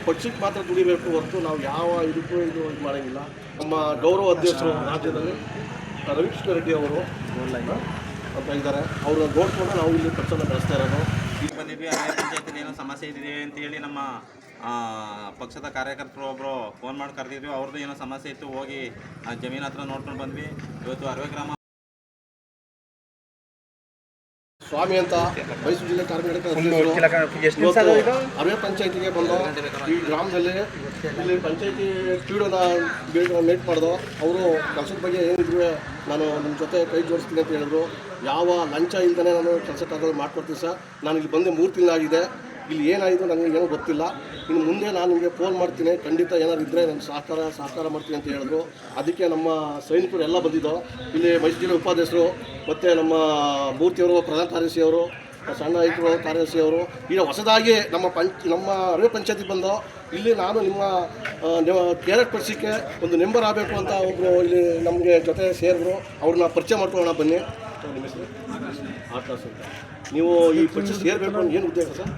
ಪಕ್ಷಕ್ಕೆ ಮಾತ್ರ ದುಡಿಬೇಕು ಹೊರತು ನಾವು ಯಾವ ಇದಕ್ಕೂ ಇದು ಮಾಡೋಂಗಿಲ್ಲ. ನಮ್ಮ ಗೌರವ ಅಧ್ಯಕ್ಷರು ರಾಜ್ಯದಲ್ಲಿ ರವಿಕೃಷ್ಣ ರೆಡ್ಡಿ ಅವರು ಅಂತ ಇದ್ದಾರೆ. ಅವರು ನೋಡ್ಕೊಂಡು ನಾವು ಇಲ್ಲಿ ಪಕ್ಷನ ನಡೆಸ್ತಾ ಇರೋದು. ಈಗ ಬಂದಿದ್ವಿ, ಹಳೆ ಪಂಚಾಯತಿಲಿ ಏನೋ ಸಮಸ್ಯೆ ಇದೆ ಅಂತೇಳಿ ನಮ್ಮ ಪಕ್ಷದ ಕಾರ್ಯಕರ್ತರು ಒಬ್ಬರು ಫೋನ್ ಮಾಡಿ ಕರೆದಿದ್ವಿ. ಅವ್ರದ್ದು ಏನೋ ಸಮಸ್ಯೆ ಇತ್ತು, ಹೋಗಿ ಆ ಜಮೀನು ಹತ್ರ ನೋಡ್ಕೊಂಡು ಬಂದ್ವಿ. ಇವತ್ತು ಅರವೆ ಗ್ರಾಮ ಸ್ವಾಮಿ ಅಂತ ಮೈಸೂರು ಜಿಲ್ಲೆ ಕಾರ್ಮಿಕ ಅರವೆ ಪಂಚಾಯತಿಗೆ ಬಂದು ಈ ಗ್ರಾಮದಲ್ಲಿ ಇಲ್ಲಿ ಪಂಚಾಯತಿ ಪೀಡೋನ ಮೀಟ್ ಮಾಡಿದೋ ಅವರು ಕೆಲಸದ ಬಗ್ಗೆ ಏನಿದ್ರು ನಾನು ನಿಮ್ಮ ಜೊತೆ ಕೈ ಜೋಡಿಸ್ತೀನಿ ಅಂತ ಹೇಳಿದ್ರು. ಯಾವ ಲಂಚ ಇಲ್ದೇ ನಾನು ಕೆಲಸ ಕಾರ್ಯಗಳು ಮಾಡ್ಕೊಡ್ತೀನಿ ಸರ್. ನಾನು ಇಲ್ಲಿ ಬಂದು 3 ತಿಂಗಳಾಗಿದೆ. ಇಲ್ಲಿ ಏನಾಯಿತು ನನಗೆ ಏನೂ ಗೊತ್ತಿಲ್ಲ. ಇನ್ನು ಮುಂದೆ ನಾನು ನಿಮಗೆ ಫೋನ್ ಮಾಡ್ತೀನಿ, ಖಂಡಿತ ಏನಾದ್ರು ಇದ್ದರೆ ನಾನು ಸಹಕಾರ ಮಾಡ್ತೀನಿ ಅಂತ ಹೇಳಿದ್ರು. ಅದಕ್ಕೆ ನಮ್ಮ ಸೈನಿಕರು ಎಲ್ಲ ಬಂದಿದ್ದು. ಇಲ್ಲಿ ಮೈಸೂರು ಜಿಲ್ಲೆ ಉಪಾಧ್ಯಕ್ಷರು ಮತ್ತು ನಮ್ಮ ಮೂರ್ತಿಯವರು, ಪ್ರಧಾನ ಕಾರ್ಯದರ್ಶಿಯವರು, ಸಣ್ಣ ನಾಯಕರು, ಕಾರ್ಯದರ್ಶಿಯವರು ಈಗ ಹೊಸದಾಗಿ ನಮ್ಮ ಅರವೆ ಪಂಚಾಯತಿ ಬಂದು ಇಲ್ಲಿ ನಾನು ನಿಮ್ಮ ಕೇರಟ್ ಪಕ್ಷಕ್ಕೆ ಒಂದು ಮೆಂಬರ್ ಆಗಬೇಕು ಅಂತ ಒಬ್ಬರು ಇಲ್ಲಿ ನಮಗೆ ಜೊತೆ ಸೇರಿದ್ರು. ಅವ್ರನ್ನ ಪರಿಚಯ ಮಾಡ್ಕೊಳ್ಳೋಣ ಬನ್ನಿ. ನಿಮ್ಮ ಹೆಸರು ಆಕಾಶ್ ಅಂತ. ನೀವು ಈ ಪಕ್ಷ ಸೇರಬೇಕು ಅಂತ ಏನು ಉದ್ದೇಶ ಸರ್?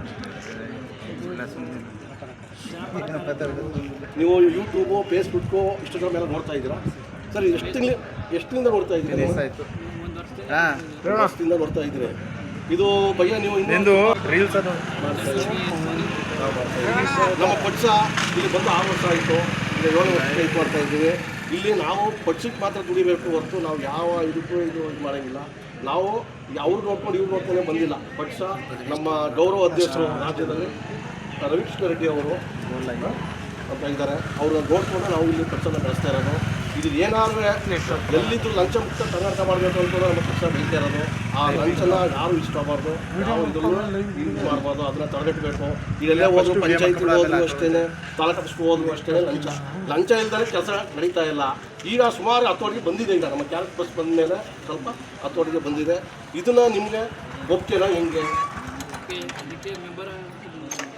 ನೀವು ಯೂಟ್ಯೂಬು, ಫೇಸ್ಬುಕ್ಕು, ಇನ್ಸ್ಟಾಗ್ರಾಮ್ ಎಲ್ಲ ನೋಡ್ತಾ ಇದ್ದೀರಾ ಸರ್? ಎಷ್ಟಿಂದ ನೋಡ್ತಾ ಇದ್ದೀರಿ? ವರ್ಷದಿಂದ ನೋಡ್ತಾ ಇದ್ದೀರಿ. ಇದು ಬಗ್ಗೆ ನೀವು ರೀಲ್ಸ್ ನಮ್ಮ ಪಕ್ಷ ಇಲ್ಲಿ ಬಂದು 6 ವರ್ಷ ಆಯಿತು. ಈಗ 7 ವರ್ಷ ಇದು ಮಾಡ್ತಾ ಇದ್ದೀವಿ. ಇಲ್ಲಿ ನಾವು ಪಕ್ಷಕ್ಕೆ ಮಾತ್ರ ದುಡಿಬೇಕು ಹೊರತು ನಾವು ಯಾವ ಇದಕ್ಕೂ ಇದು ಮಾಡೋಂಗಿಲ್ಲ. ನಾವು ಅವ್ರು ನೋಡ್ಕೊಂಡು ಇವ್ರು ನೋಡ್ಕೊಂಡೇ ಬಂದಿಲ್ಲ. ಪಕ್ಷ ನಮ್ಮ ಗೌರವ ಅಧ್ಯಕ್ಷರು ರಾಜ್ಯದಲ್ಲಿ ರವಿಕೃಷ್ಣ ರೆಡ್ಡಿ ಅವರು ಅಂತ ಇದ್ದಾರೆ. ಅವ್ರನ್ನ ನೋಡ್ಕೊಂಡು ನಾವು ಇಲ್ಲಿ ಪಕ್ಷನ ನಡೆಸ್ತಾ ಇರೋದು. ಇದು ಏನಾದರೂ ಎಲ್ಲಿದ್ದು ಲಂಚ ಮುಕ್ತ ಕರ್ನಾಟಕ ಮಾಡಬೇಕು ಅಂತ ನಮ್ಮ ಪಕ್ಷ ಬೆಳೀತಾ ಇರೋದು. ಆ ಲಂಚನ ಯಾರು ಇಷ್ಟಬಾರ್ದು, ನಾವು ಇದನ್ನು ಇದು ಮಾಡ್ಬಾರ್ದು, ಅದನ್ನು ತಡೆಗಟ್ಟಬೇಕು. ಈಗೆಲ್ಲೇ ಹೋದ್ರು, ಪಂಚಾಯತಿ ಹೋದ್ರು ಅಷ್ಟೇ, ತಾಲೂಕು ಆಫೀಸ್ಗೆ ಹೋದ್ರು ಅಷ್ಟೇ, ಲಂಚ ಇಲ್ದೇ ಕೆಲಸ ನಡೀತಾ ಇಲ್ಲ. ಈಗ ಸುಮಾರು 10 ವರ್ಷ ಬಂದಿದೆ. ಈಗ ನಮ್ಮ ಕ್ಯಾರೆಟ್ ಬಸ್ ಬಂದ ಮೇಲೆ ಸ್ವಲ್ಪ 10 ವರ್ಷ ಬಂದಿದೆ. ಇದನ್ನು ನಿಮಗೆ ಒಪ್ಪಿಗೆನ ಹೆಂಗೆ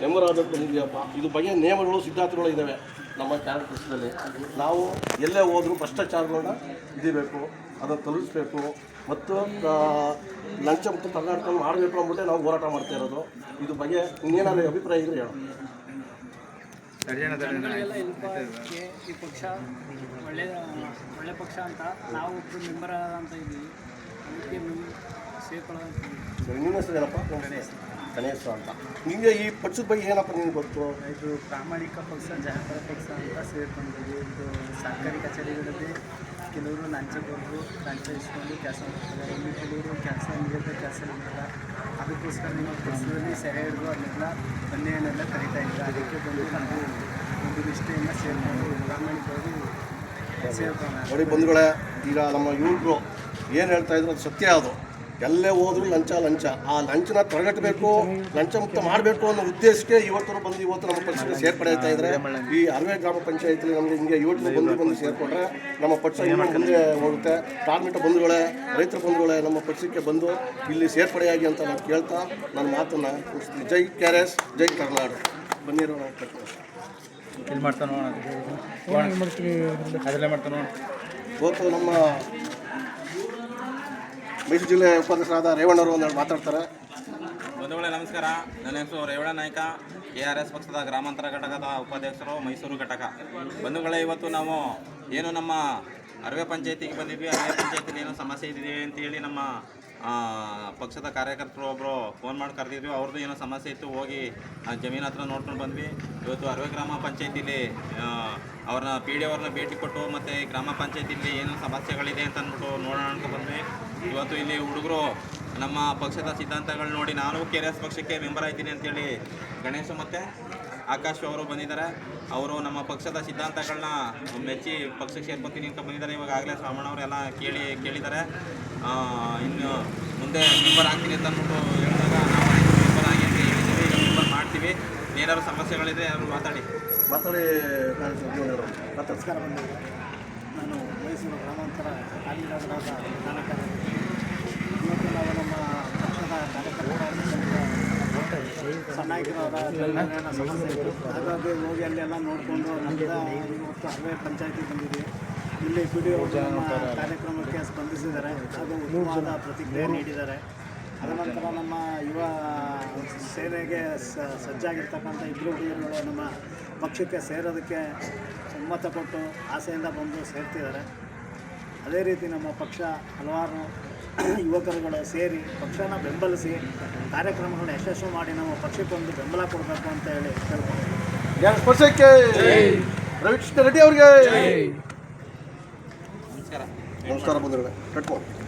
ಮೆಂಬರ್ ಆಗಬೇಕು ಬಂದಿದೆಯಪ್ಪ? ಇದು ಬಗ್ಗೆ ನಿಯಮಗಳು, ಸಿದ್ಧಾಂತಗಳು ಇದ್ದಾವೆ ನಮ್ಮ ಕ್ಯಾರೆಟ್ ಬಸ್ಸಲ್ಲಿ. ನಾವು ಎಲ್ಲೇ ಹೋದರೂ ಭ್ರಷ್ಟಾಚಾರಗಳನ್ನ ಹಿಡಿಬೇಕು, ಅದನ್ನು ತಲುಪಿಸ್ಬೇಕು ಮತ್ತು ಲಂಚ ಮತ್ತು ಕರ್ನಾಟಕ ಮಾಡಬೇಕು ಅಂದ್ಬಿಟ್ಟೆ ನಾವು ಹೋರಾಟ ಮಾಡ್ತಾ ಇರೋದು. ಇದು ಬಗ್ಗೆ ಇನ್ನೇನಾದ್ರು ಅಭಿಪ್ರಾಯ ಇದ್ರೆ ಹೇಳೋದು. ಈ ಪಕ್ಷ ಒಳ್ಳೆ ಪಕ್ಷ ಅಂತ ನಾವು ಒಬ್ಬರು ಮೆಂಬರ್ ಅಂತ ಇದ್ದೀವಿ. ಅದಕ್ಕೆ ಸೇರ್ಕೊಳ್ಳೋದು. ನಿಮ್ಮ ಹೆಸರು ಏನಪ್ಪ? ಗಣೇಶ ಅಂತ. ನಿಮಗೆ ಈ ಪಕ್ಷದ ಬಗ್ಗೆ ಏನಪ್ಪ ನಿಮ್ಗೆ ಗೊತ್ತು? ಇದು ಪ್ರಾಮಾಣಿಕ ಪಕ್ಷ, ಜಾನಪದ ಪಕ್ಷ ಅಂತ ಸೇರ್ಕೊಂಡಿದ್ದೀವಿ. ಇದು ಸರ್ಕಾರಿ ಕಚೇರಿಗಳಲ್ಲಿ ಕೆಲವರು ಲಂಚ ಇಸ್ಕೊಂಡು ಕೆಲಸ ಮಾಡ್ತಾರೆ. ಇನ್ನು ಕೆಲವರು ಕೆಲಸ ನಿಗದಿತ ಕೆಲಸ ಮಾಡ್ತಾರೆ. ಅದಕ್ಕೋಸ್ಕರ ನಿಮ್ಮ ಪಕ್ಷದಲ್ಲಿ ಸೆರೆ ಹಿಡಿದು ಅದನ್ನೆಲ್ಲ ಬನ್ನೆಯನ್ನೆಲ್ಲ ಕರೀತಾ ಇದ್ದಾರೆ. ಅದಕ್ಕೆ ಬಂದು ನಾವು ಒಂದು ನಿಷ್ಠೆಯಿಂದ ಸೇರ್ಕೊಂಡು ಪ್ರಾಮಾಣಿಕವಾಗಿ ಸೇರ್ಕೊಂಡು ನೋಡಿ ಬಂಧುಗಳೇ, ಈಗ ನಮ್ಮ ಯುವಕರು ಏನು ಹೇಳ್ತಾ ಇದ್ರು ಅದು ಸತ್ಯ. ಅದು ಎಲ್ಲೇ ಹೋದ್ರು ಲಂಚ. ಆ ಲಂಚನ ತಡೆಗಟ್ಟಬೇಕು, ಲಂಚ ಮುಕ್ತ ಮಾಡಬೇಕು ಅನ್ನೋ ಉದ್ದೇಶಕ್ಕೆ ಇವತ್ತು ನಮ್ಮ ಪಕ್ಷಕ್ಕೆ ಸೇರ್ಪಡೆ ಆಗ್ತಾ ಇದ್ದಾರೆ. ಈ ಅರವೆ ಗ್ರಾಮ ಪಂಚಾಯತಿಲಿ ನಮಗೆ ಹಿಂಗೆ ಯುವಕರು ಬಂದು ಸೇರಿಕೊಂಡ್ರೆ ನಮ್ಮ ಪಕ್ಷ ಇನ್ನೂ ಮುಂದೆ ಹೋಗುತ್ತೆ. ಕಾರ್ಮಿಕ ಬಂಧುಗಳೇ, ರೈತರ ಬಂಧುಗಳೇ, ನಮ್ಮ ಪಕ್ಷಕ್ಕೆ ಬಂದು ಇಲ್ಲಿ ಸೇರ್ಪಡೆಯಾಗಿ ಅಂತ ನಾನು ಕೇಳ್ತಾ ನನ್ನ ಮಾತನ್ನು ಮುಗಿಸ್ತೀನಿ. ಜೈ KRS, ಜೈ ಕರ್ನಾಟಕ. ಬನ್ನಿರೋ ಇಲ್ಲಿ ಮಾಡ್ತಾನೋ ಅದರಲ್ಲೇ ಮಾಡ್ತಾನೋ. ಇವತ್ತು ನಮ್ಮ ಮೈಸೂರು ಜಿಲ್ಲೆ ಉಪಾಧ್ಯಕ್ಷರಾದ ರೇವಣ್ಣವರು ಒಂದೆರಡು ಮಾತಾಡ್ತಾರೆ. ಬಂಧುಗಳೇ ನಮಸ್ಕಾರ. ನನ್ನ ಹೆಸರು ರೇವಣ್ಣ ನಾಯ್ಕ, KRS ಪಕ್ಷದ ಗ್ರಾಮಾಂತರ ಘಟಕದ ಉಪಾಧ್ಯಕ್ಷರು, ಮೈಸೂರು ಘಟಕ. ಬಂಧುಗಳೇ, ಇವತ್ತು ನಾವು ಏನು ನಮ್ಮ ಅರವೆ ಪಂಚಾಯತಿಗೆ ಬಂದಿದ್ವಿ. ಅರವೆ ಪಂಚಾಯತಿಲಿ ಏನೋ ಸಮಸ್ಯೆ ಇದೆ ಅಂತೇಳಿ ನಮ್ಮ ಪಕ್ಷದ ಕಾರ್ಯಕರ್ತರು ಒಬ್ಬರು ಫೋನ್ ಮಾಡಿ ಕರೆದಿದ್ವಿ. ಅವ್ರದ್ದು ಏನೋ ಸಮಸ್ಯೆ ಇತ್ತು, ಹೋಗಿ ಆ ಜಮೀನು ಹತ್ರ ನೋಡ್ಕೊಂಡು ಬಂದ್ವಿ. ಇವತ್ತು ಅರವೆ ಗ್ರಾಮ ಪಂಚಾಯತಿಲಿ ಅವ್ರನ್ನ PD ಅವ್ರನ್ನ ಭೇಟಿ ಕೊಟ್ಟು ಮತ್ತು ಗ್ರಾಮ ಪಂಚಾಯತಿಲಿ ಏನೋ ಸಮಸ್ಯೆಗಳಿದೆ ಅಂತ ಅಂದ್ಬಿಟ್ಟು ನೋಡೋಣ ಅಂತ ಬಂದ್ವಿ. ಇವತ್ತು ಇಲ್ಲಿ ಹುಡುಗರು ನಮ್ಮ ಪಕ್ಷದ ಸಿದ್ಧಾಂತಗಳು ನೋಡಿ ನಾನು KRS ಪಕ್ಷಕ್ಕೆ ಮೆಂಬರ್ ಆಯ್ತೀನಿ ಅಂತೇಳಿ ಗಣೇಶ ಮತ್ತು ಆಕಾಶ್ ಅವರು ಬಂದಿದ್ದಾರೆ. ಅವರು ನಮ್ಮ ಪಕ್ಷದ ಸಿದ್ಧಾಂತಗಳನ್ನ ಮೆಚ್ಚಿ ಪಕ್ಷಕ್ಕೆ ಸೇರ್ಕೊತೀನಿ ಅಂತ ಬಂದಿದ್ದಾರೆ. ಇವಾಗಲೇ ಸ್ವಾಮಣ್ಣವರೆಲ್ಲ ಕೇಳಿದ್ದಾರೆ. ಇನ್ನು ಮುಂದೆ ಮೆಂಬರ್ ಆಗ್ತೀನಿ ಅಂತ ಅಂದ್ಬಿಟ್ಟು ಹೇಳಿದಾಗ ನಾವು ಮೆಂಬರ್ ಆಗಿ ಅಂತ ಹೇಳಿದ್ದೀವಿ. ಈಗ ಮೆಂಬರ್ ಮಾಡ್ತೀವಿ. ಏನಾದ್ರು ಸಮಸ್ಯೆಗಳಿದೆ ಅವರು ಮಾತಾಡಿ. ನಮಸ್ಕಾರ ಬಂದಿದೆ. ನಾನು ಮೈಸೂರು ಗ್ರಾಮಾಂತರ ಕಾರ್ಮಿಕರಾದ ಇವತ್ತು ನಾವು ನಮ್ಮ ಪಕ್ಷದ ಸಣ್ಣಾಗಿರೋರ ಸಮಸ್ಯೆ ಇತ್ತು. ಹಾಗಾಗಿ ಹೋಗಿ ಅಲ್ಲೆಲ್ಲ ನೋಡಿಕೊಂಡು ನಮ್ದು ಇವತ್ತು ಅರವೆ ಪಂಚಾಯತಿ ಬಂದಿದ್ದೀವಿ. ಇಲ್ಲಿ PDO ನಮ್ಮ ಕಾರ್ಯಕ್ರಮಕ್ಕೆ ಸ್ಪಂದಿಸಿದ್ದಾರೆ. ಹಾಗೂ ಉತ್ತಮವಾದ ಪ್ರತಿಕ್ರಿಯೆ ನೀಡಿದ್ದಾರೆ. ಅದನಂತರ ನಮ್ಮ ಯುವ ಸೇನೆಗೆ ಸಜ್ಜಾಗಿರ್ತಕ್ಕಂಥ ಇಬ್ಬರು ಹುಡುಗರುಗಳು ನಮ್ಮ ಪಕ್ಷಕ್ಕೆ ಸೇರೋದಕ್ಕೆ ಒಮ್ಮತ ಕೊಟ್ಟು ಆಸೆಯಿಂದ ಬಂದು ಸೇರ್ತಿದ್ದಾರೆ. ಅದೇ ರೀತಿ ನಮ್ಮ ಪಕ್ಷ ಹಲವಾರು ಯುವಕರುಗಳು ಸೇರಿ ಪಕ್ಷನ ಬೆಂಬಲಿಸಿ ಕಾರ್ಯಕ್ರಮಗಳನ್ನ ಯಶಸ್ವಿ ಮಾಡಿ ನಮ್ಮ ಪಕ್ಷಕ್ಕೊಂದು ಬೆಂಬಲ ಕೊಡಬೇಕು ಅಂತ ಹೇಳಿ ಕೇಳ್ಕೊಂಡಿದ್ದೀವಿ. ಪಕ್ಷಕ್ಕೆ ರವಿಕೃಷ್ಣ ರೆಡ್ಡಿ ಅವರಿಗೆ ನಮಸ್ಕಾರ. ನಮಸ್ಕಾರ ಬಂಧುಗಳೇ. ಕಟ್ಕೊಂಡು